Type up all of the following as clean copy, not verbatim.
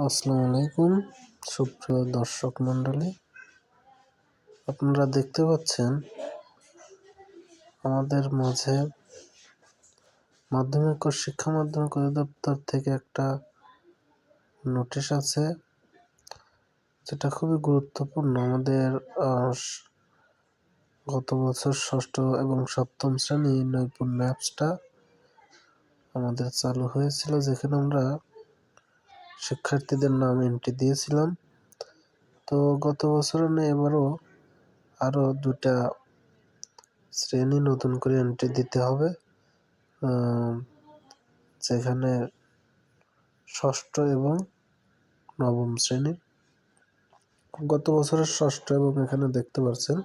আসসালামু আলাইকুম সুপ্রিয় দর্শক মণ্ডলী, আপনারা দেখতে পাচ্ছেন আমাদের মাঝে মাধ্যমিক ও শিক্ষা মাধ্যমিক অধিদপ্তর থেকে একটা নোটিশ আছে, যেটা খুবই গুরুত্বপূর্ণ। আমাদের গত বছর ষষ্ঠ এবং সপ্তম শ্রেণী নৈপুণ্য অ্যাপসটা আমাদের চালু হয়েছিল, যেখানে আমরা শিক্ষার্থীদের নাম এন্ট্রি দিয়েছিলাম। তো গত বছরে নেই, এবারও আরও 2টা শ্রেণী নতুন করে এন্ট্রি দিতে হবে, যেখানে ষষ্ঠ এবং নবম শ্রেণীর। গত বছরের ষষ্ঠ এবং এখানে দেখতে পাচ্ছেন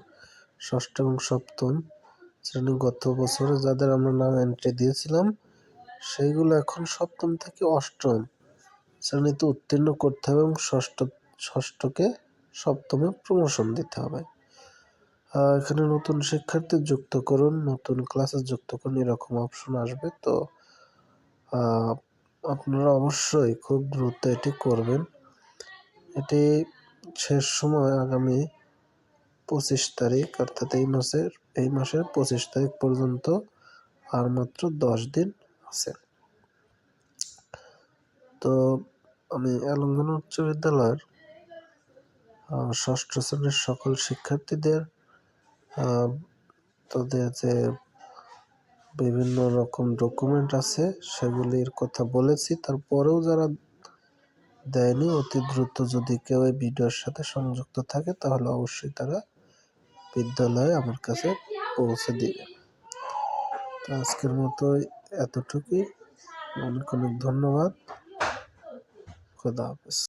ষষ্ঠ এবং সপ্তম শ্রেণী গত বছরে যাদের আমরা নাম এন্ট্রি দিয়েছিলাম, সেইগুলো এখন সপ্তম থেকে অষ্টম শ্রেণীতে উত্তীর্ণ করতে হবে এবং ষষ্ঠকে সপ্তমে প্রমোশন দিতে হবে। এখানে নতুন শিক্ষার্থী যুক্ত করুন, নতুন ক্লাসে যুক্ত করুন, এরকম অপশন আসবে। তো আপনারা অবশ্যই খুব দ্রুত এটি করবেন। এটি শেষ সময় আগামী 25 তারিখ, অর্থাৎ এই মাসের 25 তারিখ পর্যন্ত আর মাত্র 10 দিন আছে। তো আমি আলমগীর উচ্চ বিদ্যালয়ের ষষ্ঠ শ্রেণীর সকল শিক্ষার্থীদের তাদের যে বিভিন্ন রকম ডকুমেন্ট আছে সেগুলির কথা বলেছি। তারপরেও যারা দেয়নি, অতি দ্রুত যদি কেউ এই ভিডিওর সাথে সংযুক্ত থাকে তাহলে অবশ্যই তারা বিদ্যালয়ে আমার কাছে পৌঁছে দিবে। তো আজকের মতো এতটুকুই। অনেক অনেক ধন্যবাদ। খোদা হাফেজ।